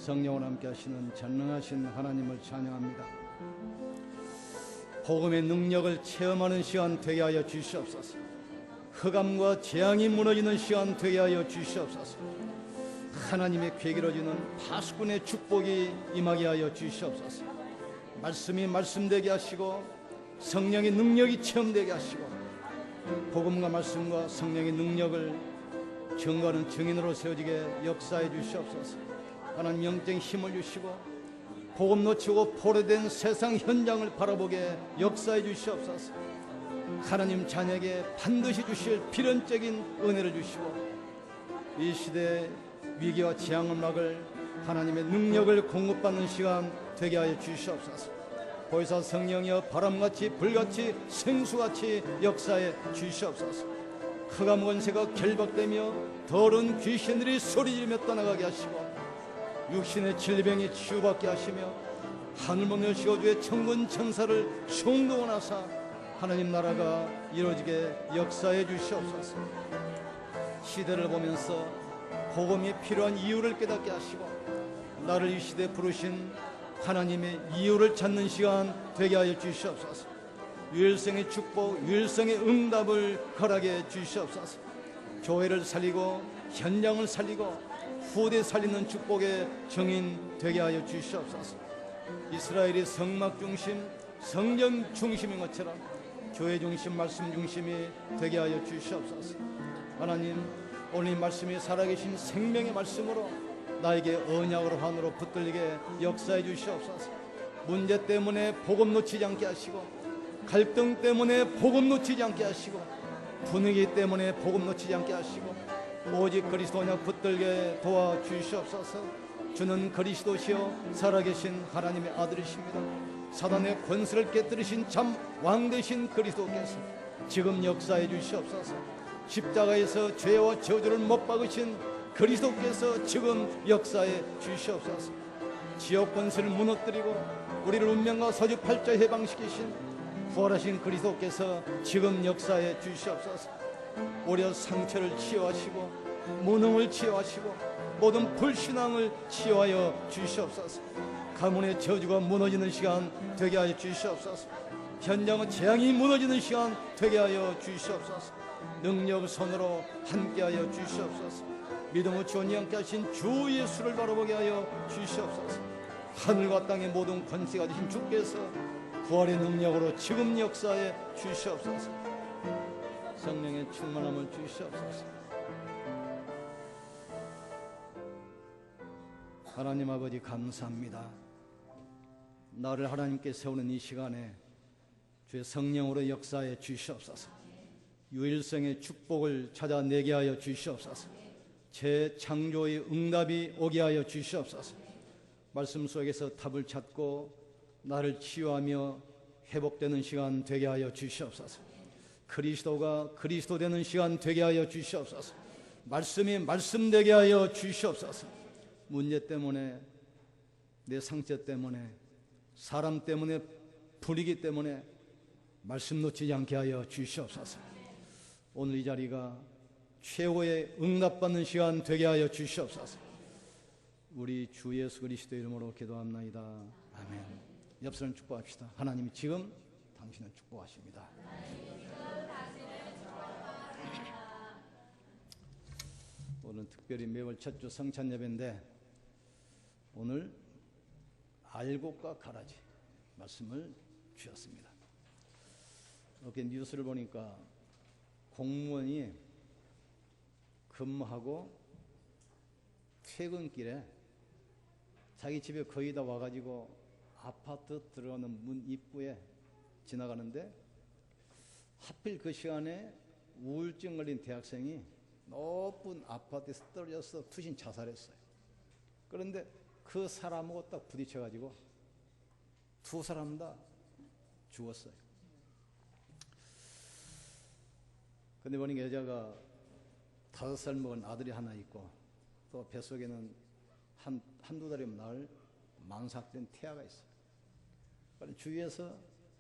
성령으로 함께 하시는 전능하신 하나님을 찬양합니다. 복음의 능력을 체험하는 시간 되게 하여 주시옵소서. 흑암과 재앙이 무너지는 시간 되게 하여 주시옵소서. 하나님의 괴기로 주는 파수꾼의 축복이 임하게 하여 주시옵소서. 말씀이 말씀되게 하시고 성령의 능력이 체험되게 하시고 복음과 말씀과 성령의 능력을 증거하는 증인으로 세워지게 역사해 주시옵소서. 하나님 영적인 힘을 주시고 복음 놓치고 포로된 세상 현장을 바라보게 역사해 주시옵소서. 하나님 자녀에게 반드시 주실 필연적인 은혜를 주시고 이 시대의 위기와 재앙을 막을 하나님의 능력을 공급받는 시간 되게 하여 주시옵소서. 보혜사 성령이여 바람같이 불같이 생수같이 역사해 주시옵소서. 흑암 권세가 결박되며 더러운 귀신들이 소리지르며 떠나가게 하시고 육신의 질병이 치유받게 하시며 하늘문 여시고 주의 천군 천사를 총동원하사 하나님 나라가 이루어지게 역사해 주시옵소서. 시대를 보면서 복음이 필요한 이유를 깨닫게 하시고 나를 이 시대에 부르신 하나님의 이유를 찾는 시간 되게 하여 주시옵소서. 유일성의 축복, 유일성의 응답을 허락해 주시옵소서. 교회를 살리고 현장을 살리고 후대 살리는 축복의 증인 되게 하여 주시옵소서. 이스라엘이 성막 중심, 성령 중심인 것처럼 교회 중심, 말씀 중심이 되게 하여 주시옵소서. 하나님, 오늘 이 말씀이 살아계신 생명의 말씀으로 나에게 언약으로 환으로 붙들리게 역사해 주시옵소서. 문제 때문에 복음 놓치지 않게 하시고 갈등 때문에 복음 놓치지 않게 하시고 분위기 때문에 복음 놓치지 않게 하시고 오직 그리스도 언약 붙들게 도와주시옵소서. 주는 그리스도시요 살아계신 하나님의 아들이십니다. 사단의 권세를 깨뜨리신 참 왕 되신 그리스도께서 지금 역사해 주시옵소서. 십자가에서 죄와 저주를 못 박으신 그리스도께서 지금 역사해 주시옵소서. 지옥 권세를 무너뜨리고 우리를 운명과 서주팔자 해방시키신 부활하신 그리스도께서 지금 역사해 주시옵소서. 오히려 상처를 치유하시고 무능을 치유하시고 모든 불신앙을 치유하여 주시옵소서. 가문의 저주가 무너지는 시간 되게 하여 주시옵소서. 현장의 재앙이 무너지는 시간 되게 하여 주시옵소서. 능력 손으로 함께하여 주시옵소서. 믿음의 주원이 함께 하신 주 예수를 바라보게 하여 주시옵소서. 하늘과 땅의 모든 권세가 되신 주께서 부활의 능력으로 지금 역사해 주시옵소서. 성령의 충만함을 주시옵소서. 하나님 아버지 감사합니다. 나를 하나님께 세우는 이 시간에 주의 성령으로 역사해 주시옵소서. 유일성의 축복을 찾아내게 하여 주시옵소서. 제 창조의 응답이 오게 하여 주시옵소서. 말씀 속에서 답을 찾고 나를 치유하며 회복되는 시간 되게 하여 주시옵소서. 그리스도가 그리스도 되는 시간 되게 하여 주시옵소서. 말씀이 말씀되게 하여 주시옵소서. 문제 때문에 내 상처 때문에 사람 때문에 불이기 때문에 말씀 놓치지 않게 하여 주시옵소서. 오늘 이 자리가 최고의 응답받는 시간 되게 하여 주시옵소서. 우리 주 예수 그리스도 이름으로 기도합나이다. 아멘. 옆 사람 축복합시다. 하나님이 지금 당신을 축복하십니다. 오늘 특별히 매월 첫 주 성찬 예배인데 오늘 알곡과 가라지 말씀을 주셨습니다. 이렇게 뉴스를 보니까 공무원이 근무하고 퇴근길에 자기 집에 거의 다 와가지고 아파트 들어가는 문 입구에 지나가는데 하필 그 시간에 우울증 걸린 대학생이 높은 아파트에서 떨어져서 투신 자살했어요. 그런데 그 사람하고 딱 부딪혀가지고 두 사람 다 죽었어요. 근데 보니까 여자가 5살 먹은 아들이 하나 있고 또 뱃속에는 한두 달이면 나을 망삭된 태아가 있어요. 주위에서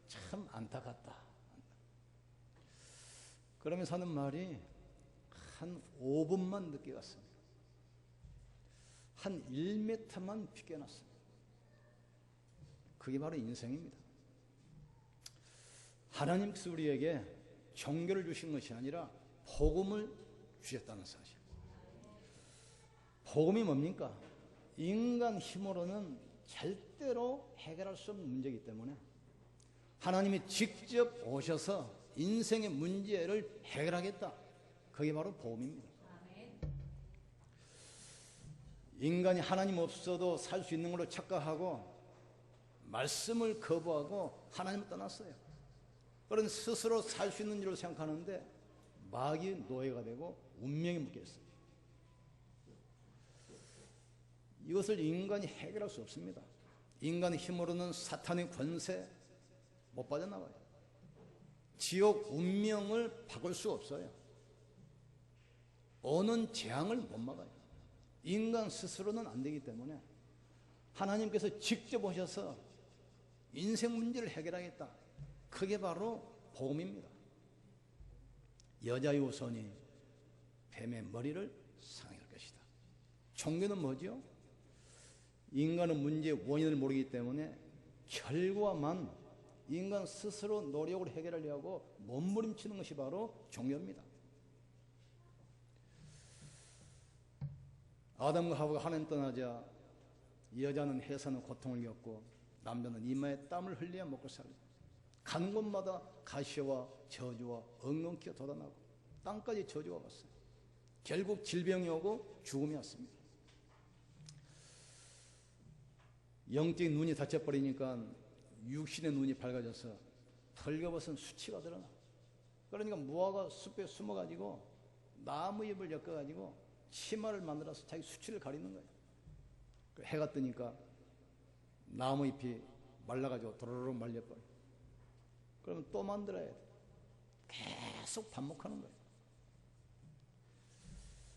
참 안타깝다. 그러면서 하는 말이 한 5분만 늦게 갔습니다. 한 1m만 비껴놨습니다. 그게 바로 인생입니다. 하나님께서 우리에게 종교를 주신 것이 아니라 복음을 주셨다는 사실. 복음이 뭡니까? 인간 힘으로는 절대로 해결할 수 없는 문제이기 때문에 하나님이 직접 오셔서 인생의 문제를 해결하겠다. 그게 바로 복음입니다. 인간이 하나님 없어도 살 수 있는 걸로 착각하고 말씀을 거부하고 하나님을 떠났어요. 그런 스스로 살 수 있는 줄로 생각하는데 마귀의 노예가 되고 운명이 묶여있어요. 이것을 인간이 해결할 수 없습니다. 인간의 힘으로는 사탄의 권세 못 빠져나와요. 지옥 운명을 바꿀 수 없어요. 오는 재앙을 못 막아요. 인간 스스로는 안 되기 때문에 하나님께서 직접 오셔서 인생 문제를 해결하겠다. 그게 바로 복음입니다. 여자의 후손이 뱀의 머리를 상할 것이다. 종교는 뭐죠? 인간은 문제의 원인을 모르기 때문에 결과만 인간 스스로 노력을 해결하려고 몸부림치는 것이 바로 종교입니다. 아담과 하와가 하나님 떠나자 여자는 해산의 고통을 겪고 남자는 이마에 땀을 흘려야 먹고 살고 가는 곳마다 가시와 저주와 엉겅퀴가 돋아나고 땅까지 저주가 왔어요. 결국 질병이 오고 죽음이 왔습니다. 영적인 눈이 닫혀버리니까 육신의 눈이 밝아져서 털겨벗은 수치가 드러나. 그러니까 무화과 숲에 숨어가지고 나무 잎을 엮어가지고 치마를 만들어서 자기 수치를 가리는 거예요. 해가 뜨니까 나무 잎이 말라가지고 도로록 말려버려. 그러면 또 만들어야 돼. 계속 반복하는 거예요.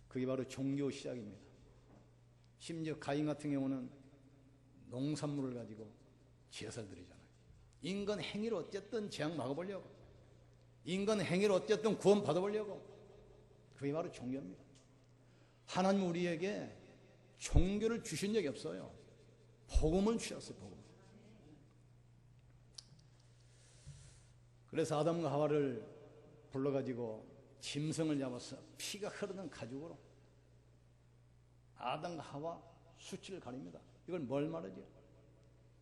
그게 바로 종교 시작입니다. 심지어 가인 같은 경우는 농산물을 가지고 제사를 드리잖아요. 인간 행위를 어쨌든 재앙 막아보려고, 인간 행위를 어쨌든 구원 받아보려고. 그게 바로 종교입니다. 하나님 우리에게 종교를 주신 적이 없어요. 복음을 주셨어요. 복음. 그래서 아담과 하와를 불러가지고 짐승을 잡아서 피가 흐르는 가죽으로 아담과 하와 수치를 가립니다. 이걸 뭘 말하죠?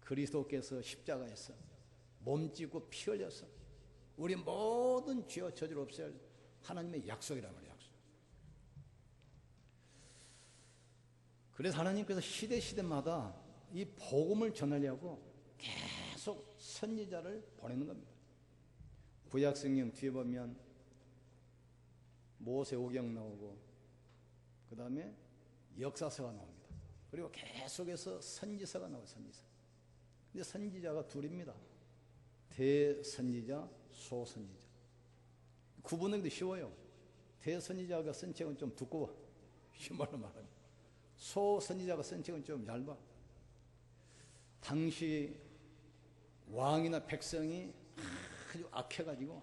그리스도께서 십자가에서 몸 찢고 피 흘려서 우리 모든 죄와 저주를 없앨 하나님의 약속이란 말이에요. 약속. 그래서 하나님께서 시대마다 이 복음을 전하려고 계속 선지자를 보내는 겁니다. 구약성경 뒤에 보면 모세오경 나오고 그 다음에 역사서가 나옵니다. 그리고 계속해서 선지서가 나와요. 선지서. 근데 선지자가 둘입니다. 대선지자, 소선지자. 구분하기도 쉬워요. 대선지자가 쓴 책은 좀 두꺼워. 쉬운 말로 말하면. 소선지자가 쓴 책은 좀 얇아. 당시 왕이나 백성이 아주 악해가지고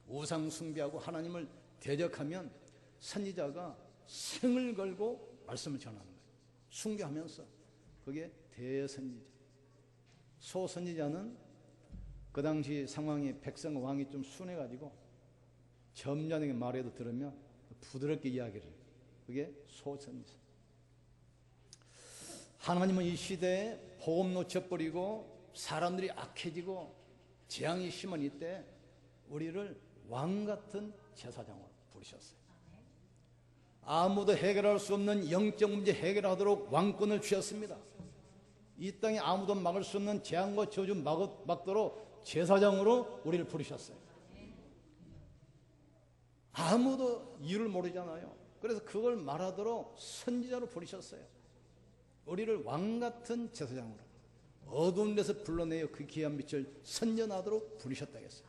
우상 숭배하고 하나님을 대적하면 선지자가 생을 걸고 말씀을 전하는 거예요. 숭배하면서. 그게 대선지자. 소선지자는 그 당시 상황이 백성과 왕이 좀 순해가지고 점잖게 말해도 들으면 부드럽게 이야기를 해요. 그게 소선지자. 하나님은 이 시대에 복음 놓쳐버리고 사람들이 악해지고 재앙이 심한 이때 우리를 왕같은 제사장으로 부르셨어요. 아무도 해결할 수 없는 영적 문제 해결하도록 왕권을 주셨습니다. 이 땅에 아무도 막을 수 없는 재앙과 저주 막도록 제사장으로 우리를 부르셨어요. 아무도 이유를 모르잖아요. 그래서 그걸 말하도록 선지자로 부르셨어요. 우리를 왕같은 제사장으로 어두운 데서 불러내어 그 귀한 빛을 선전하도록 부르셨다겠어요.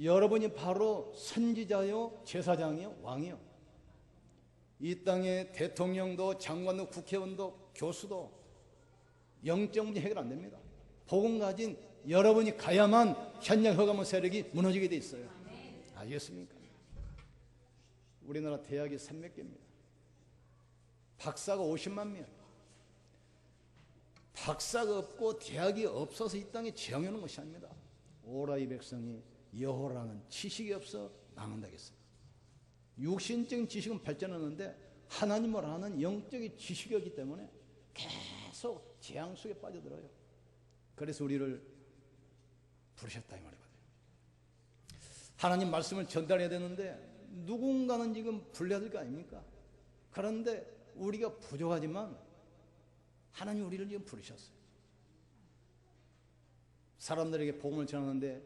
여러분이 바로 선지자요, 제사장이요, 왕이요. 이 땅의 대통령도 장관도 국회의원도 교수도 영적 문제 해결 안 됩니다. 복음 가진 여러분이 가야만 현장 허가문 세력이 무너지게 돼 있어요. 알겠습니까? 우리나라 대학이 300개입니다. 박사가 50만 명. 박사가 없고 대학이 없어서 이 땅에 재앙이 오는 것이 아닙니다. 오라 이 백성이 여호와라는 지식이 없어 망한다겠어요. 육신적인 지식은 발전하는데 하나님을 아는 영적인 지식이 없기 때문에 계속 재앙 속에 빠져들어요. 그래서 우리를 부르셨다 이 말이거든요. 하나님 말씀을 전달해야 되는데 누군가는 지금 불러야 될 거 아닙니까? 그런데 우리가 부족하지만 하나님 우리를 지금 부르셨어요. 사람들에게 복음을 전하는데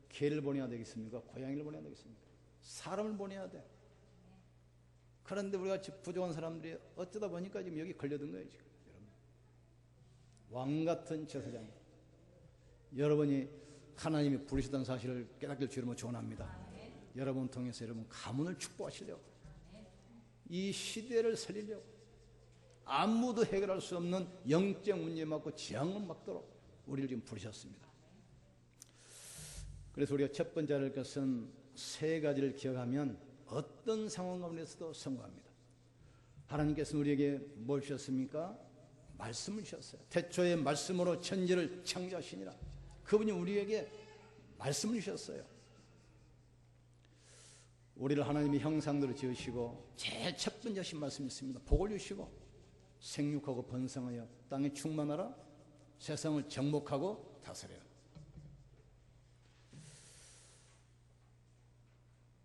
개를 보내야 되겠습니까? 고양이를 보내야 되겠습니까? 사람을 보내야 돼. 그런데 우리가 부족한 사람들이 어쩌다 보니까 지금 여기 걸려든 거예요. 지금 여러분. 왕 같은 제사장, 여러분이 하나님이 부르시다는 사실을 깨닫길 주님으로 축원합니다. 여러분 통해서 여러분 가문을 축복하시려고, 이 시대를 살리려고, 아무도 해결할 수 없는 영적 문제 막고 재앙을 막도록 우리를 지금 부르셨습니다. 그래서 우리가 첫 번째 할 것은 세 가지를 기억하면 어떤 상황 가운데서도 성공합니다. 하나님께서는 우리에게 뭘 주셨습니까? 말씀을 주셨어요. 태초에 말씀으로 천지를 창조하시니라. 그분이 우리에게 말씀을 주셨어요. 우리를 하나님의 형상대로 지으시고 제일 첫 번째 하신 말씀이 있습니다. 복을 주시고 생육하고 번성하여 땅에 충만하라, 세상을 정복하고 다스려라.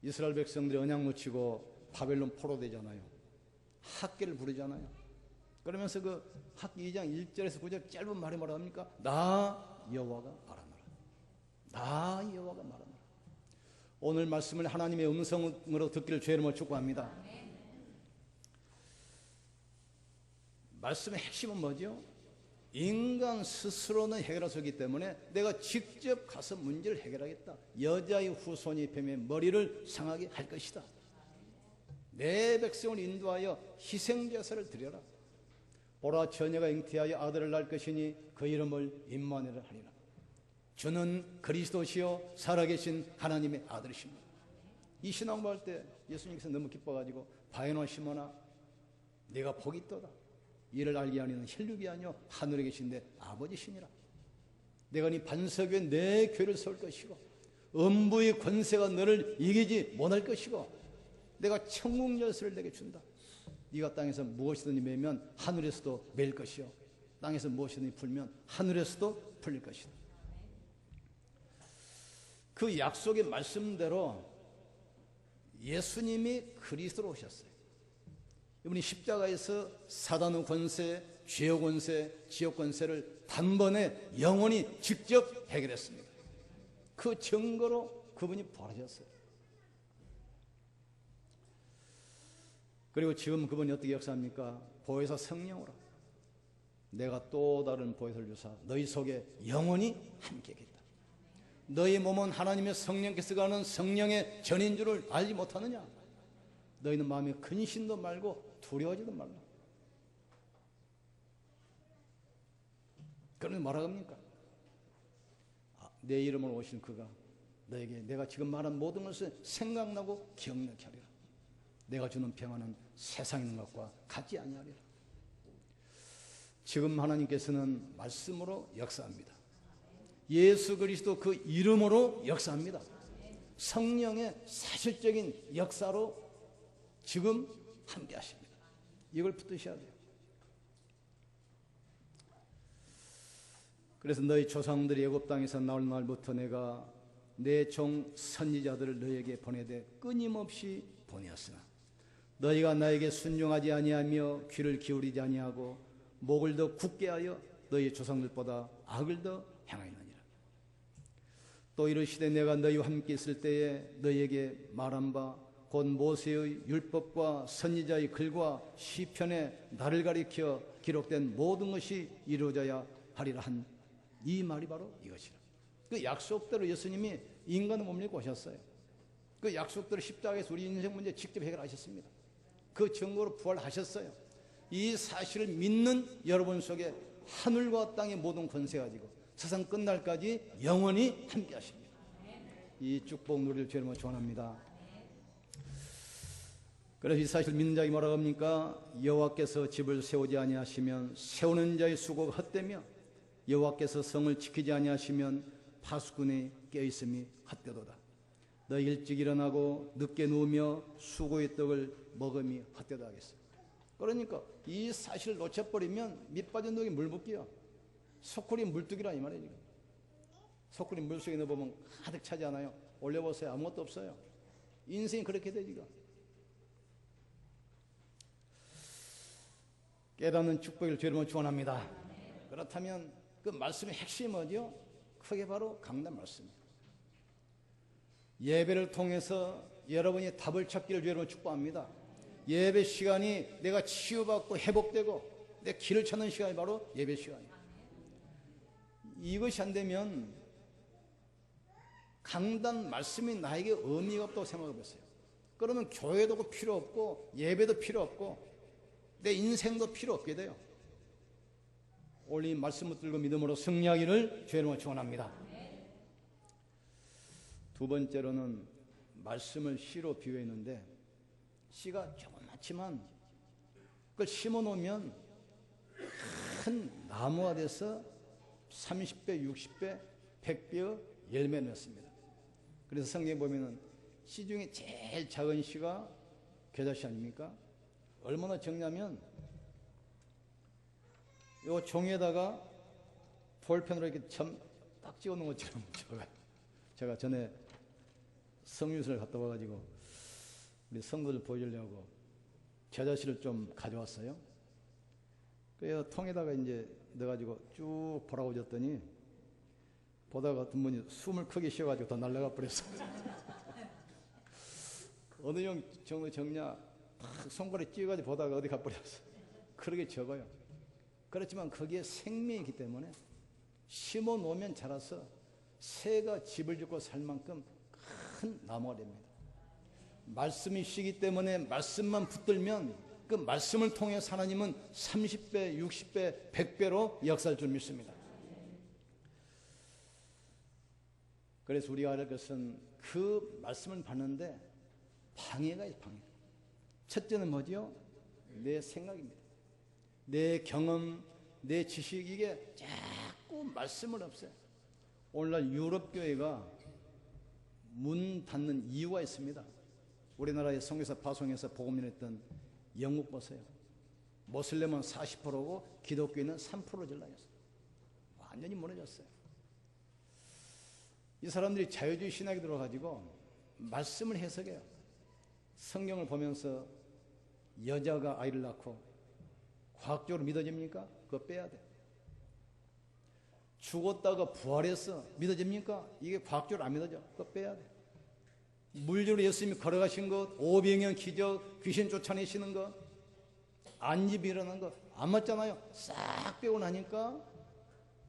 이스라엘 백성들이 언약 놓치고 바벨론 포로되잖아요. 학계를 부르잖아요. 그러면서 그 학기 2장 1절에서 9절 짧은 말이 뭐라 합니까? 나 여호와가 말하노라. 나 여호와가 말하노라. 오늘 말씀을 하나님의 음성으로 듣기를 주의 이름으로 축복합니다. 말씀의 핵심은 뭐죠? 인간 스스로는 해결할 수 없기 때문에 내가 직접 가서 문제를 해결하겠다. 여자의 후손이 뱀의 머리를 상하게 할 것이다. 내 백성을 인도하여 희생제사를 드려라. 보라, 처녀가 잉태하여 아들을 낳을 것이니 그 이름을 임마누엘 하리라. 주는 그리스도시요 살아계신 하나님의 아들이십니다. 이 신앙 할 때 예수님께서 너무 기뻐가지고 바요나 시몬아, 네가 복이 있도다. 이를 알게 하는 혈육이 아니요 하늘에 계신데 아버지시니라. 내가 네 반석 위에 내 교회를 세울 것이고 음부의 권세가 너를 이기지 못할 것이고 내가 천국 열쇠를 내게 준다. 네가 땅에서 무엇이든지 매면 하늘에서도 맬 것이요 땅에서 무엇이든지 풀면 하늘에서도 풀릴 것이다. 그 약속의 말씀대로 예수님이 그리스도로 오셨어요. 이분이 십자가에서 사단의 권세, 죄의 권세, 지옥 권세를 단번에 영원히 직접 해결했습니다. 그 증거로 그분이 부활하셨어요. 그리고 지금 그분이 어떻게 역사합니까? 보혜사 성령으로 내가 또 다른 보혜사를 주사 너희 속에 영원히 함께 하겠다. 너희 몸은 하나님의 성령께서 가는 성령의 전인 줄을 알지 못하느냐? 너희는 마음에 근심도 말고 두려워하지도 말라. 그러면 뭐라 합니까? 내 이름으로 오신 그가 너에게 내가 지금 말한 모든 것을 생각나고 기억나게 하리라. 내가 주는 평안은 세상에 있는 것과 같지 아니하리라. 지금 하나님께서는 말씀으로 역사합니다. 예수 그리스도 그 이름으로 역사합니다. 성령의 사실적인 역사로 지금 함께 하십니다. 이걸 붙드셔야 돼요. 그래서 너희 조상들이 애굽 땅에서 나올 날부터 내가 내 종 선지자들을 너희에게 보내되 끊임없이 보내었으나 너희가 나에게 순종하지 아니하며 귀를 기울이지 아니하고 목을 더 굳게 하여 너희 조상들보다 악을 더 행하였느니라. 또 이르시되 내가 너희와 함께 있을 때에 너희에게 말한 바 곧 모세의 율법과 선지자의 글과 시편에 나를 가리켜 기록된 모든 것이 이루어져야 하리라 한 이 말이 바로 이것이라. 그 약속대로 예수님이 인간의 몸을 입고 오셨어요. 그 약속대로 십자가에서 우리 인생 문제 직접 해결하셨습니다. 그 증거로 부활하셨어요. 이 사실을 믿는 여러분 속에 하늘과 땅의 모든 권세 가지고 세상 끝날까지 영원히 함께 하십니다. 이 축복 누리를 주님으로 축원합니다. 그래서 이 사실 믿는 자에게 뭐라고 합니까? 여호와께서 집을 세우지 아니하시면 세우는 자의 수고가 헛되며 여호와께서 성을 지키지 아니하시면 파수꾼이 깨어있음이 헛되도다. 너 일찍 일어나고 늦게 누우며 수고의 떡을 먹음이 헛되다 하겠어. 그러니까 이 사실을 놓쳐버리면 밑빠진 독에 물 붓기야. 소쿠리 물뚝이라 이 말이에요. 지금 소쿠리 물속에 넣어보면 가득 차지 않아요? 올려보세요. 아무것도 없어요. 인생이 그렇게 돼 지금. 깨닫는 축복을 주님은 축원합니다. 그렇다면 그 말씀의 핵심이 뭐죠? 크게 바로 강단 말씀이에요. 예배를 통해서 여러분이 답을 찾기를 주님은 축복합니다. 예배 시간이 내가 치유받고 회복되고 내 길을 찾는 시간이 바로 예배 시간이에요. 이것이 안 되면 강단 말씀이 나에게 의미가 없다고 생각해 보세요. 그러면 교회도 필요 없고 예배도 필요 없고 내 인생도 필요 없게 돼요. 오늘 이 말씀을 들고 믿음으로 승리하기를 주님으로 축원합니다. 두 번째로는 말씀을 씨로 비유했는데 씨가 조그맣지만 그걸 심어놓으면 큰 나무가 돼서 30배, 60배, 100배의 열매를 맺습니다. 그래서 성경에 보면은 씨 중에 제일 작은 씨가 겨자씨 아닙니까? 얼마나 적냐면 요 종에다가 볼펜으로 이렇게 점 딱 찍어놓은 것처럼 제가 전에 성유수를 갔다 와가지고 우리 성도들 보여주려고 겨자씨를 좀 가져왔어요. 그래서 통에다가 이제 넣어가지고 쭉 보라고 줬더니 보다가 어떤 분이 숨을 크게 쉬어가지고 더 날아가 버렸어요. 어느 정도 적냐 손가락에 찧어가지고 보다가 어디 가버렸어. 그렇게 적어요. 그렇지만 거기에 생명이 있기 때문에 심어 놓으면 자라서 새가 집을 짓고 살 만큼 큰 나무가 됩니다. 말씀이 시기 때문에 말씀만 붙들면 그 말씀을 통해서 하나님은 30배, 60배, 100배로 역사할 줄 믿습니다. 그래서 우리가 할 것은 그 말씀을 받는데 방해가 있어요. 방해. 첫째는 뭐죠? 내 생각입니다. 내 경험, 내 지식, 이게 자꾸 말씀을 없애요. 오늘날 유럽 교회가 문 닫는 이유가 있습니다. 우리나라의 선교사 파송에서 복음 전했던 영국 보세요. 모슬렘은 40%고 기독교인은 3% 전락했어요. 완전히 무너졌어요. 이 사람들이 자유주의 신학에 들어가지고 말씀을 해석해요. 성경을 보면서 여자가 아이를 낳고 과학적으로 믿어집니까? 그거 빼야 돼. 죽었다가 부활해서 믿어집니까? 이게 과학적으로 안 믿어져. 그거 빼야 돼. 물질로 예수님이 걸어가신 것, 오병이어 기적, 귀신 쫓아내시는 것, 안집이 일어난 것 안 맞잖아요. 싹 빼고 나니까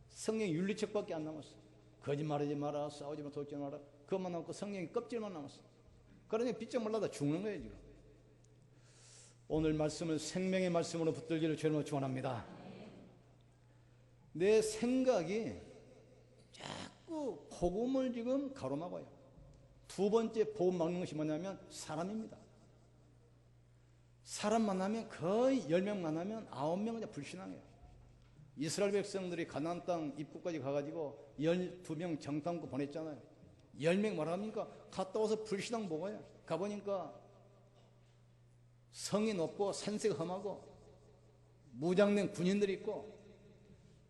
성경 윤리책밖에 안 남았어. 거짓말하지 마라, 싸우지 마라, 도끼지 마라, 그것만 남고 성경이 껍질만 남았어. 그러니 빗장 말라다 죽는 거예요 지금. 오늘 말씀을 생명의 말씀으로 붙들기를 주님으로 축원합니다. 내 생각이 자꾸 복음을 지금 가로막아요. 두 번째 복음 막는 것이 뭐냐면 사람입니다. 사람 만나면 거의 10명 만나면 9명은 불신앙해요. 이스라엘 백성들이 가나안 땅 입구까지 가가지고 12명 정탐구 보냈잖아요. 10명 뭐라 합니까? 갔다 와서 불신앙 먹어요. 가보니까 성이 높고 산세가 험하고 무장된 군인들이 있고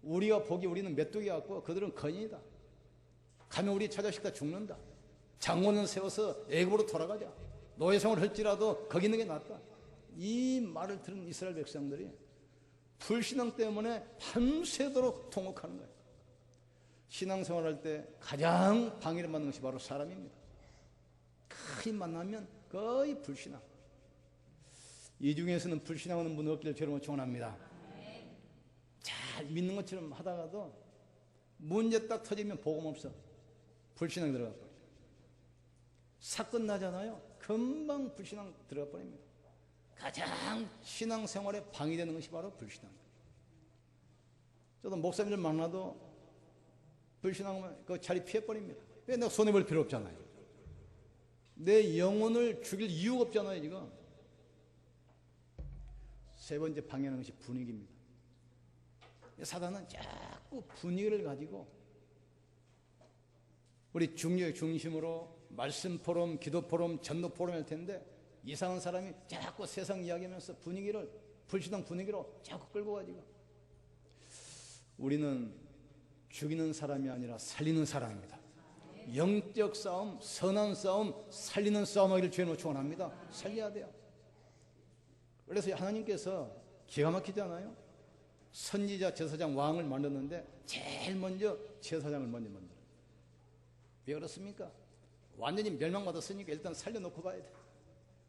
우리가 보기 우리는 메뚜기 같고 그들은 거인이다. 가면 우리 처자식 다 죽는다. 장원을 세워서 애굽으로 돌아가자. 노예생활을 할지라도 거기 있는 게 낫다. 이 말을 들은 이스라엘 백성들이 불신앙 때문에 밤새도록 통곡하는 거예요. 신앙생활할 때 가장 방해를 받는 것이 바로 사람입니다. 거의 만나면 거의 불신앙. 이 중에서는 불신앙하는 분 없기를 주님으로 축원합니다. 잘 믿는 것처럼 하다가도 문제 딱 터지면 복음 없어. 불신앙 들어가 버려요. 사건 나잖아요. 금방 불신앙 들어가 버립니다. 가장 신앙생활에 방해되는 것이 바로 불신앙입니다. 저도 목사님들 만나도 불신앙하면 그 자리 피해버립니다. 왜? 내가 손해볼 필요 없잖아요. 내 영혼을 죽일 이유가 없잖아요 지금. 세 번째 방해하는 것이 분위기입니다. 사단은 자꾸 분위기를 가지고 우리 중요의 중심으로 말씀 포럼, 기도 포럼, 전도 포럼 할 텐데 이상한 사람이 자꾸 세상 이야기하면서 분위기를 불시당 분위기로 자꾸 끌고 가지고 우리는 죽이는 사람이 아니라 살리는 사람입니다. 영적 싸움, 선한 싸움, 살리는 싸움 하기를 주의 축원합니다. 살려야 돼요. 그래서 하나님께서 기가 막히지 않아요? 선지자, 제사장, 왕을 만들었는데 제일 먼저 제사장을 먼저 만들어요. 왜 그렇습니까? 완전히 멸망받았으니까 일단 살려놓고 봐야 돼.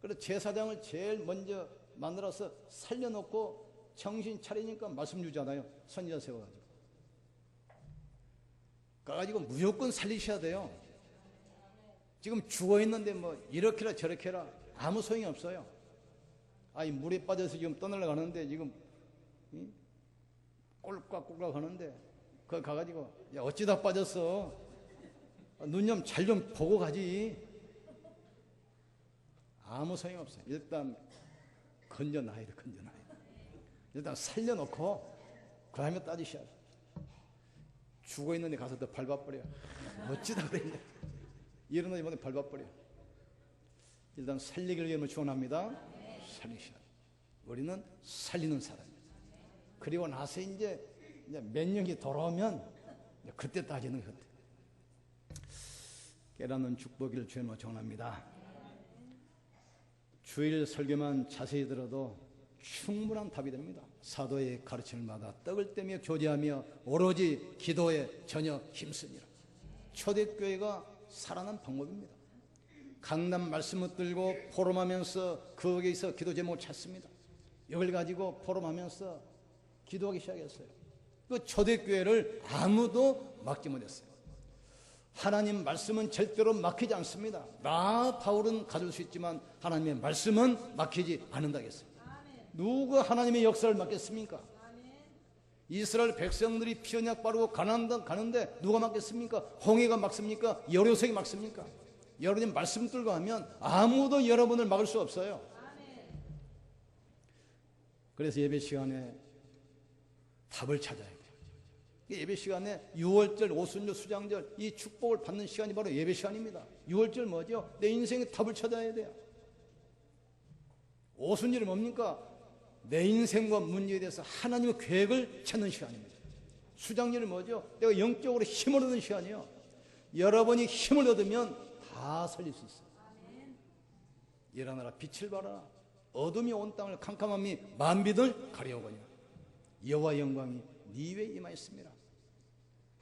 그래서 제사장을 제일 먼저 만들어서 살려놓고 정신 차리니까 말씀 주잖아요. 선지자 세워가지고. 가가지고 무조건 살리셔야 돼요. 지금 죽어있는데 뭐 이렇게라 저렇게라 아무 소용이 없어요. 아니 물에 빠져서 지금 떠나려고 하는데 지금 꼴깍꼴깍 하는데 그거 가가지고 야 어찌다 빠졌어? 눈 좀 잘 좀 보고 가지. 아무 소용이 없어요. 일단 건져놔야 돼. 건져놔야 돼. 일단 살려놓고 그 다음에 따지셔야 돼. 죽어있는데 가서 더 밟아버려. 어찌다 그랬냐. 일어나 이번에 밟아버려. 일단 살리기를 위해 축원합니다. 살리셔야 돼. 우리는 살리는 사람입니다. 그리고 나서 이제 몇 년이 돌아오면 그때 따지는 것 같아요. 깨닫는 축복을 주여 축원합니다. 주일 설교만 자세히 들어도 충분한 답이 됩니다. 사도의 가르침을 받아 떡을 떼며 교제하며 오로지 기도에 전혀 힘쓰니라. 초대교회가 살아난 방법입니다. 강단 말씀을 들고 포럼하면서 거기에서 기도 제목을 찾습니다. 이걸 가지고 포럼하면서 기도하기 시작했어요. 그 초대교회를 아무도 막지 못했어요. 하나님 말씀은 절대로 막히지 않습니다. 나 바울은 가질 수 있지만 하나님의 말씀은 막히지 않는다겠어요. 누가 하나님의 역사를 막겠습니까? 이스라엘 백성들이 피언약 바르고 가는데 누가 막겠습니까? 홍해가 막습니까? 여로석이 막습니까? 여러분이 말씀 들고 하면 아무도 여러분을 막을 수 없어요. 그래서 예배 시간에 답을 찾아야 돼요. 예배 시간에 6월절, 오순절, 수장절 이 축복을 받는 시간이 바로 예배 시간입니다. 6월절 뭐죠? 내 인생에 답을 찾아야 돼요. 오순절이 뭡니까? 내 인생과 문제에 대해서 하나님의 계획을 찾는 시간입니다. 수장절이 뭐죠? 내가 영적으로 힘을 얻는 시간이에요. 여러분이 힘을 얻으면 다 살릴 수 있어요. 일어나라 빛을 발하라. 어둠이 온 땅을 캄캄함이 만비를 가려오거니와 여호와 영광이 네 위에 임하였습니다.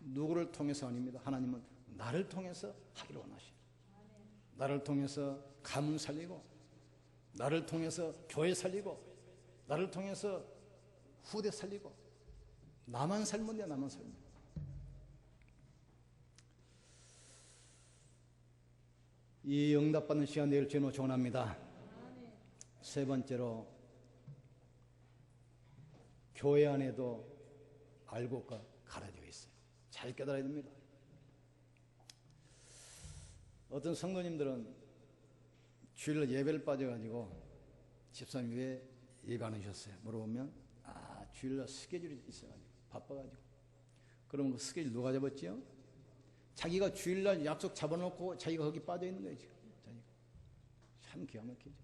누구를 통해서 아닙니다. 하나님은 나를 통해서 하기를 원하시오. 나를 통해서 가문 살리고 나를 통해서 교회 살리고 나를 통해서 후대 살리고 나만 살면 돼. 나만 살면. 이 응답받는 시간 내일 주님을 축원합니다. 세 번째로 교회 안에도 알곡과 갈아져 있어요. 잘 깨달아야 됩니다. 어떤 성도님들은 주일날 예배를 빠져가지고 집사님 왜 예배 안 하셨어요? 물어보면 주일날 스케줄이 있어가지고 바빠가지고. 그러면 그 스케줄 누가 잡았지요? 자기가 주일날 약속 잡아놓고 자기가 거기 빠져있는 거예요. 지금 자기가. 참 기가 막히죠.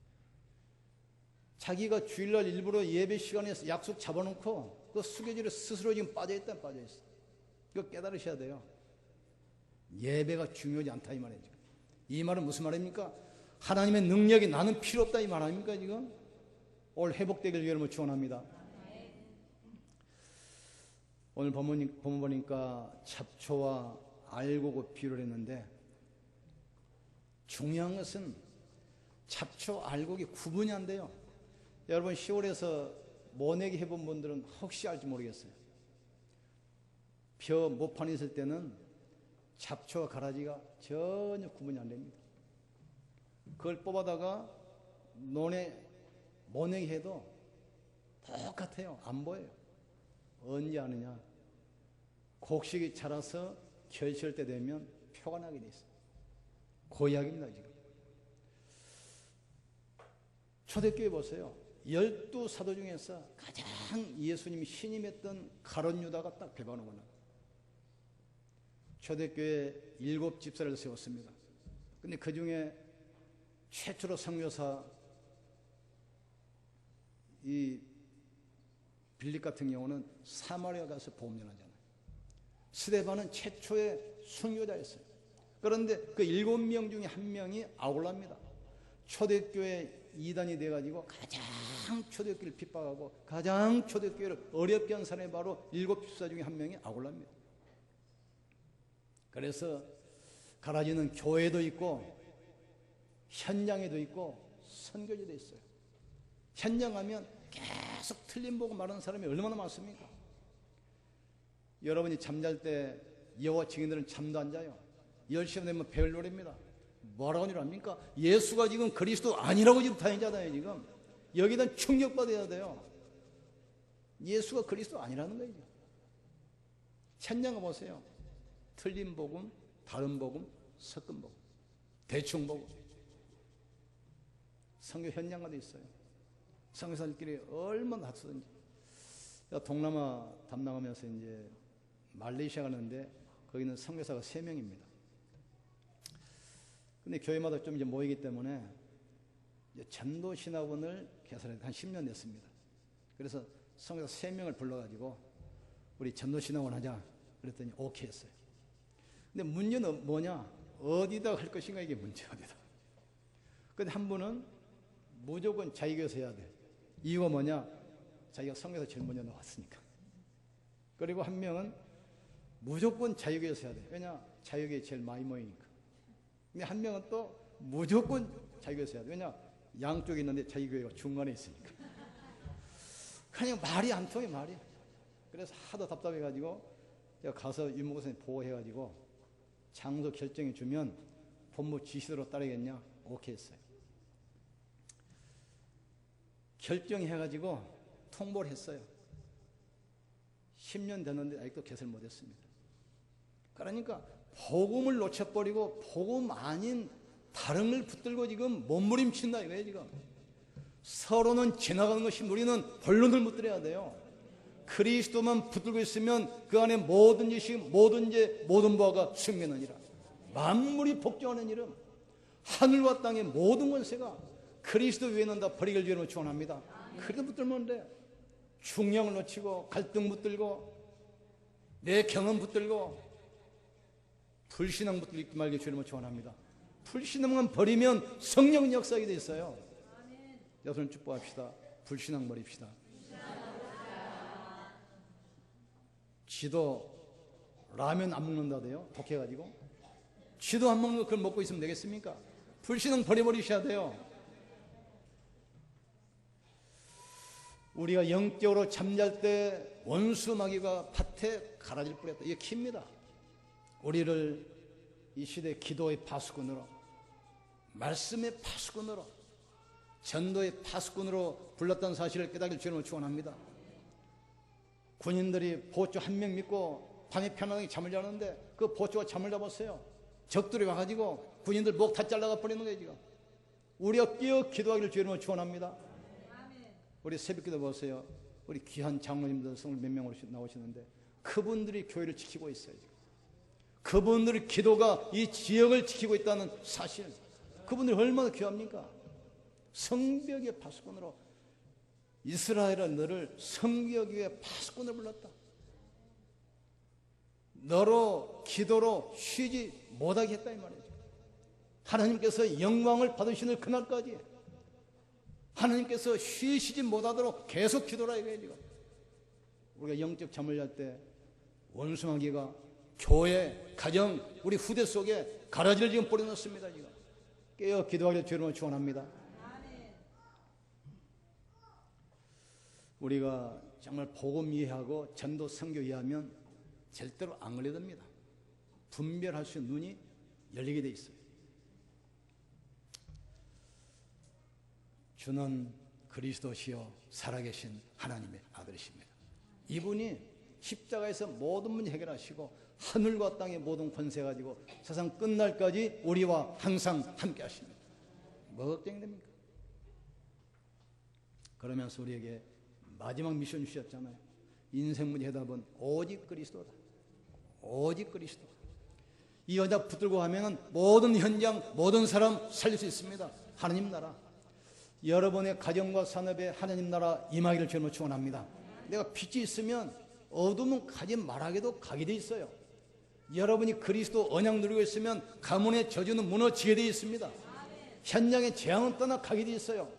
자기가 주일날 일부러 예배 시간에 약속 잡아놓고 그 스케줄에 스스로 지금 빠져있다 빠져있어. 이거 깨달으셔야 돼요. 예배가 중요하지 않다 이 말이죠. 이 말은 무슨 말입니까? 하나님의 능력이 나는 필요 없다 이 말 아닙니까 지금? 올 회복되길 위해 축원합니다. 오늘 본문 보니까 잡초와 알곡을 비유를 했는데 중요한 것은 잡초 알곡이 구분이 안 돼요. 여러분 시골에서 모내기 해본 분들은 혹시 알지 모르겠어요. 벼 모판이 있을 때는 잡초와 가라지가 전혀 구분이 안 됩니다. 그걸 뽑아다가 논에 모내기 해도 똑같아요. 안 보여요. 언제 아느냐? 곡식이 자라서 결실할 때 되면 표가 나게 돼 있어요. 그 이야기입니다 지금. 초대교회 보세요. 12 사도 중에서 가장 예수님이 신임했던 가룟 유다가 딱 배반하거나 초대교회 7 집사를 세웠습니다. 근데 그 중에 최초로 선교사 이 빌립 같은 경우는 사마리아 가서 복음 전하잖아요. 스데반은 최초의 순교자였어요. 그런데 그 7명 중에 한 명이 아굴라입니다. 초대교회 이단이 돼가지고 가장 초대교회를 핍박하고 가장 초대교회를 어렵게 한 사람이 바로 7 집사 중에 한 명이 아굴라입니다. 그래서 가라지는 교회도 있고 현장에도 있고 선교지도 있어요. 현장 가면 계속 틀림 보고 말하는 사람이 얼마나 많습니까? 여러분이 잠잘 때 여호와 증인들은 잠도 안 자요. 10시간 되면 배울 노래입니다. 뭐라고 합니까? 예수가 지금 그리스도 아니라고 지금 다니잖아요. 지금 여기다 충격받아야 돼요. 예수가 그리스도 아니라는 거예요. 현장 가보세요. 틀린 복음, 다른 복음, 섞은 복음, 대충 복음. 선교 현장 가도 있어요. 선교사들끼리 얼마나 다투든지. 동남아 담당하면서 이제 말레이시아 가는데 거기는 선교사가 3명입니다. 근데 교회마다 좀 이제 모이기 때문에 이제 전도신학원을 개설해서 한 10년 됐습니다. 그래서 선교사 3명을 불러가지고 우리 전도신학원 하자 그랬더니 오케이 했어요. 근데 문제는 뭐냐? 어디다 할 것인가 이게 문제가 어디다. 근데 한 분은 무조건 자기교회에서 해야 돼. 이유가 뭐냐? 자기가 성경에서 제일 먼저 나왔으니까. 그리고 한 명은 무조건 자유교회에서 해야 돼. 왜냐? 자유교회 제일 많이 모이니까. 근데 한 명은 또 무조건 자유교회에서 해야 돼. 왜냐? 양쪽에 있는데 자유교회가 중간에 있으니까. 그냥 말이 안 통해, 말이. 그래서 하도 답답해가지고 제가 가서 유목사님 보고해가지고 장소 결정해 주면 본부 지시대로 따르겠냐? 오케이 했어요. 결정해가지고 통보를 했어요. 10년 됐는데 아직도 개설 못했습니다. 그러니까 복음을 놓쳐버리고 복음 아닌 다른 걸 붙들고 지금 몸부림친다 이거예요. 지금 서로는 지나가는 것이 우리는 본론을 붙들어야 돼요. 그리스도만 붙들고 있으면 그 안에 모든 것이 모든 바가 승면하니라. 만물이 복종하는 이름, 하늘과 땅의 모든 권세가 그리스도 위에는 다 버리길 주님을 축원합니다. 그래도 붙들면 돼. 중량을 놓치고 갈등 붙들고 내 경험 붙들고 불신앙 붙들지 말게 주님을 축원합니다. 불신앙만 버리면 성령 역사하게 돼 있어요. 여러분 축복합시다. 불신앙 버립시다. 지도 라면 안 먹는다대요. 독해가지고 지도 안 먹는 거 그걸 먹고 있으면 되겠습니까? 불신앙 버려버리셔야 돼요. 우리가 영적으로 잠잘 때 원수 마귀가 밭에 가라지를 뿌렸다. 이게 킵니다. 우리를 이 시대 기도의 파수꾼으로, 말씀의 파수꾼으로, 전도의 파수꾼으로 불렀다는 사실을 깨닫길 주님을 축원합니다. 군인들이 보초 한 명 믿고 밤에 편안하게 잠을 자는데 그 보초가 잠을 잡았어요. 적들이 와가지고 군인들 목 다 잘라가 버리는 거예요. 지금 우리가 깨어 기도하기를 주님을 축원합니다. 우리 새벽기도 보세요. 우리 귀한 장로님들 성을 몇 명 나오시는데 그분들이 교회를 지키고 있어요. 지금. 그분들의 기도가 이 지역을 지키고 있다는 사실, 그분들이 얼마나 귀합니까? 성벽의 파수꾼으로 이스라엘아 너를 성벽 위에 파수꾼을 불렀다. 너로 기도로 쉬지 못하게 했다 이 말이죠. 하나님께서 영광을 받으시는 그날까지 하나님께서 쉬시지 못하도록 계속 기도라 이거예요. 지금 우리가 영적 잠을 잘 때 원수마귀가 교회, 가정, 우리 후대 속에 가라지를 지금 뿌려놓습니다. 지금 깨어 기도하기를 주님을 축원합니다. 우리가 정말 복음 이해하고 전도 선교 이해하면 절대로 안 걸려듭니다. 분별할 수 있는 눈이 열리게 돼 있어요. 주는 그리스도시요 살아계신 하나님의 아들이십니다. 이분이 십자가에서 모든 문제 해결하시고 하늘과 땅의 모든 권세 가지고 세상 끝날까지 우리와 항상 함께 하십니다. 뭐 걱정이 됩니까? 그러면서 우리에게 마지막 미션 주셨잖아요. 인생문의 해답은 오직 그리스도다. 오직 그리스도. 이 여자 붙들고 가면 모든 현장, 모든 사람 살릴 수 있습니다. 하나님 나라. 여러분의 가정과 산업에 하나님 나라 임하기를 주님으로 축원합니다. 내가 빛이 있으면 어둠은 가지 말하게도 가게 돼 있어요. 여러분이 그리스도 언약 누리고 있으면 가문의 저주는 무너지게 돼 있습니다. 현장의 재앙은 떠나가게 돼 있어요.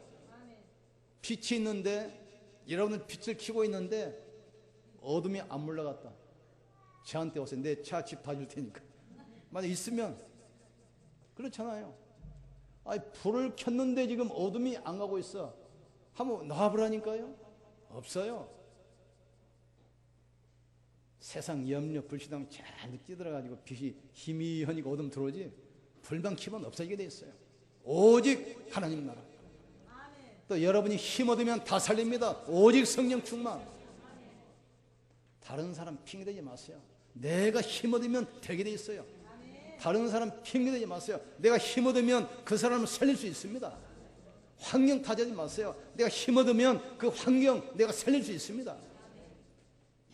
빛이 있는데, 여러분은 빛을 켜고 있는데 어둠이 안 물러갔다. 저한테 오세요. 내 차 집 다 줄 테니까. 만약 있으면. 그렇잖아요. 아니, 불을 켰는데 지금 어둠이 안 가고 있어. 한번 놔보라니까요. 없어요. 세상 염려, 불신앙이 잔뜩 찌들어가지고 빛이 희미하니 어둠 들어오지, 불만 켜면 없어지게 돼 있어요. 오직 하나님 나라. 또 여러분이 힘 얻으면 다 살립니다. 오직 성령 충만. 다른 사람 핑계대지 마세요. 내가 힘 얻으면 되게 돼 있어요. 다른 사람 핑계대지 마세요. 내가 힘 얻으면 그 사람을 살릴 수 있습니다. 환경 탓하지 마세요. 내가 힘 얻으면 그 환경 내가 살릴 수 있습니다.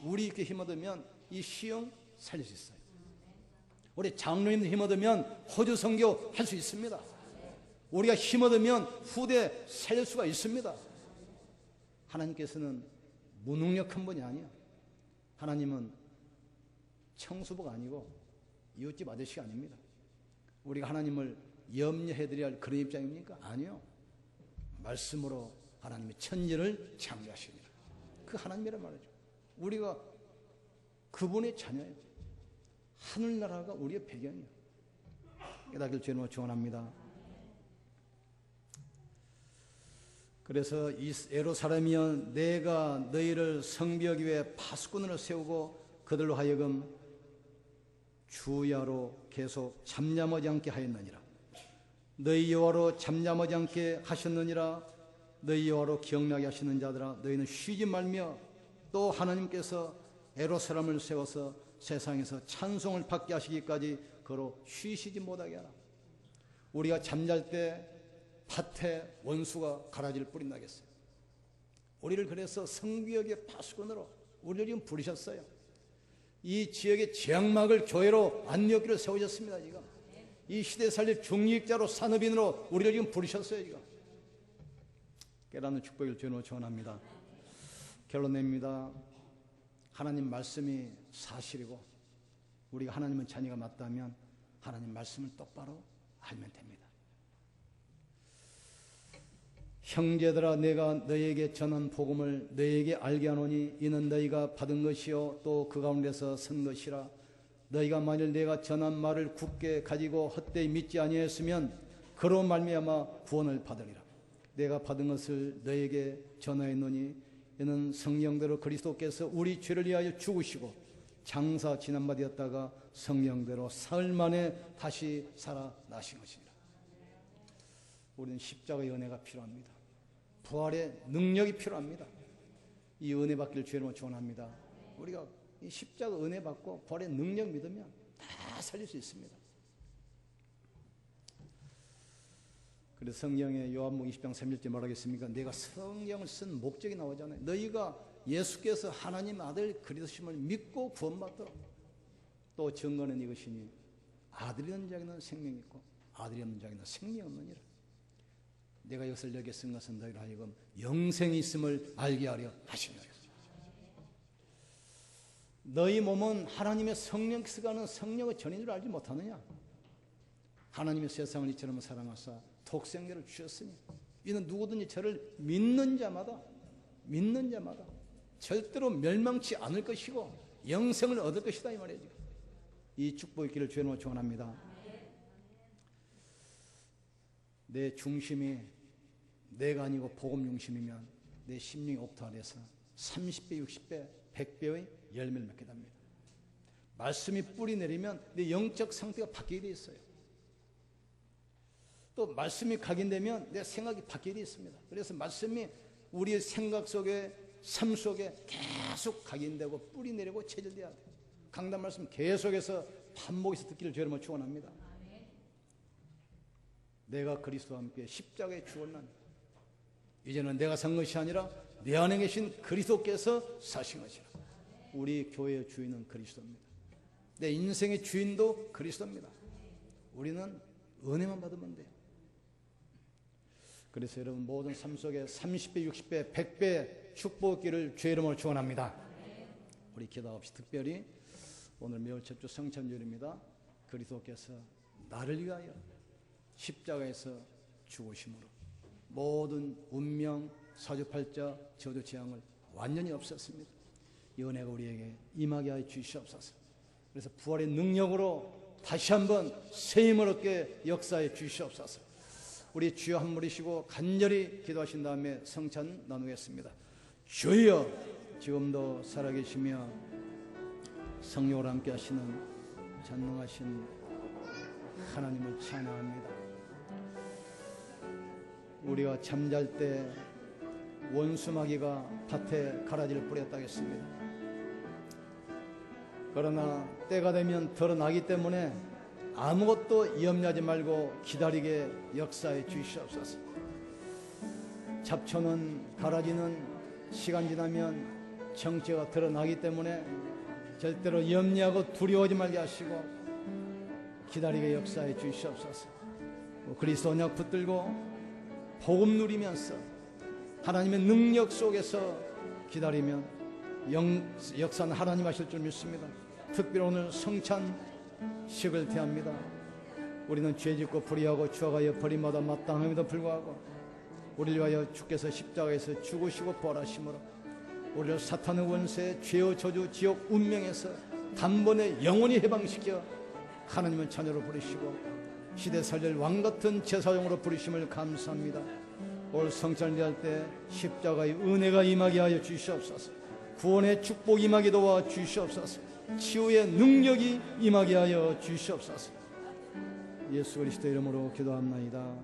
우리 이렇게 힘 얻으면 이 시형 살릴 수 있어요. 우리 장로님들 힘 얻으면 호주 선교 할 수 있습니다. 우리가 힘 얻으면 후대 살릴 수가 있습니다. 하나님께서는 무능력한 분이 아니야. 하나님은 청수부가 아니고 이웃집 아저씨가 아닙니다. 우리가 하나님을 염려해드려야 할 그런 입장입니까? 아니요. 말씀으로 하나님이 천지를 창조하십니다. 그 하나님이란 말이죠. 우리가 그분의 자녀예요. 하늘나라가 우리의 배경이에요. 깨닫기를 주님으로 축원합니다. 그래서 이 예루살렘이여, 내가 너희를 성벽 위에 파수꾼으로 세우고 그들로 하여금 주야로 계속 잠잠하지 않게 하였느니라. 너희 여호와로 잠잠하지 않게 하셨느니라. 너희 여호와로 기억나게 하시는 자들아, 너희는 쉬지 말며 또 하나님께서 예루살렘을 세워서 세상에서 찬송을 받게 하시기까지 그로 쉬시지 못하게 하라. 우리가 잠잘 때 밭에 원수가 가라지를 뿌린다겠어요. 우리를 그래서 성구역의 파수꾼으로 우리를 지금 부르셨어요. 이 지역의 재앙막을 교회로 안내기로 세우셨습니다. 지금 이 시대 살릴 중립자로 산업인으로 우리를 지금 부르셨어요. 지금 깨닫는 축복을 주님으로 축원합니다. 결론 냅니다. 하나님 말씀이 사실이고 우리가 하나님의 자녀가 맞다면 하나님 말씀을 똑바로 알면 됩니다. 형제들아, 내가 너희에게 전한 복음을 너희에게 알게 하노니 이는 너희가 받은 것이요 또 그 가운데서 선 것이라. 너희가 만일 내가 전한 말을 굳게 가지고 헛되이 믿지 아니하였으면 그로 말미암아 구원을 받으리라. 내가 받은 것을 너희에게 전하였노니 이는 성령대로 그리스도께서 우리 죄를 위하여 죽으시고 장사 지난 바 되었다가 성령대로 사흘 만에 다시 살아나신 것이니라. 우리는 십자가의 은혜가 필요합니다. 부활의 능력이 필요합니다. 이 은혜 받기를 주님으로 축원합니다. 우리가 이 십자가 은혜 받고 부활의 능력 믿으면 다 살릴 수 있습니다. 그래서 성경에 요한복음 20장 3절째 말하겠습니까? 내가 성경을 쓴 목적이 나오잖아요. 너희가 예수께서 하나님 아들 그리스도심을 믿고 구원받도록. 또 증거는 이것이니 아들이 있는 자에게는 생명이 있고 아들이 없는 자에게는 생명이 없느니라. 내가 이것을 여기에 쓴 것은 너희로 하여금 영생이 있음을 알게 하려 하시느니라. 너희 몸은 하나님의 성령께서 가는 성령의 전인 줄 알지 못하느냐? 하나님의 세상을 이처럼 사랑하사 독생자를 주셨으니 이는 누구든지 저를 믿는 자마다 절대로 멸망치 않을 것이고 영생을 얻을 것이다, 이 말이죠. 이 축복의 길을 주님으로 축원합니다. 내 중심이 내가 아니고 복음 중심이면 내 심령이 옥토화돼서 30배, 60배, 100배의 열매를 맺게 됩니다. 말씀이 뿌리 내리면 내 영적 상태가 바뀌게 돼 있어요. 또 말씀이 각인되면 내 생각이 바뀌게 돼 있습니다. 그래서 말씀이 우리의 생각 속에, 삶 속에 계속 각인되고 뿌리 내리고 체질돼야 돼요. 강단 말씀 계속해서 반복해서 듣기를 주님으로 축원합니다. 내가 그리스도와 함께 십자가에 죽었나니 이제는 내가 산 것이 아니라 내 안에 계신 그리스도께서 사신 것이라. 우리 교회의 주인은 그리스도입니다. 내 인생의 주인도 그리스도입니다. 우리는 은혜만 받으면 돼요. 그래서 여러분 모든 삶 속에 30배, 60배, 100배 축복기를 주의 이름으로 축원합니다. 우리 기도합시다. 특별히 오늘 매월 첫주 성찬절입니다. 그리스도께서 나를 위하여 십자가에서 죽으심으로 모든 운명, 사주팔자, 저주 재앙을 완전히 없앴습니다. 이 은혜가 우리에게 임하게 하여 주시옵소서. 그래서 부활의 능력으로 다시 한번 새 힘을 얻게 역사해 주시옵소서. 우리 주여 한 무리시고 간절히 기도하신 다음에 성찬 나누겠습니다. 주여, 지금도 살아계시며 성령으로 함께 하시는 전능하신 하나님을 찬양합니다. 우리가 잠잘 때 원수마귀가 밭에 가라지를 뿌렸다 했습니다. 그러나 때가 되면 드러나기 때문에 아무것도 염려하지 말고 기다리게 역사해 주시옵소서. 잡초는 가라지는 시간 지나면 정체가 드러나기 때문에 절대로 염려하고 두려워하지 말게 하시고 기다리게 역사해 주시옵소서. 그리스도 언약 붙들고 복음 누리면서 하나님의 능력 속에서 기다리면 역사는 하나님 하실 줄 믿습니다. 특별히 오늘 성찬식을 대합니다. 우리는 죄짓고 불의하고 추악하여 버림받아 마땅함에도 불구하고 우리를 위하여 주께서 십자가에서 죽으시고 부활하심으로 우리를 사탄의 원세, 죄의 저주, 지옥 운명에서 단번에 영원히 해방시켜 하나님의 자녀로 부르시고 시대 살릴 왕같은 제사장으로 부르심을 감사합니다. 올 성찬을 대할 때 십자가의 은혜가 임하게 하여 주시옵소서. 구원의 축복이 임하게 도와 주시옵소서. 치유의 능력이 임하게 하여 주시옵소서. 예수 그리스도 이름으로 기도합나이다.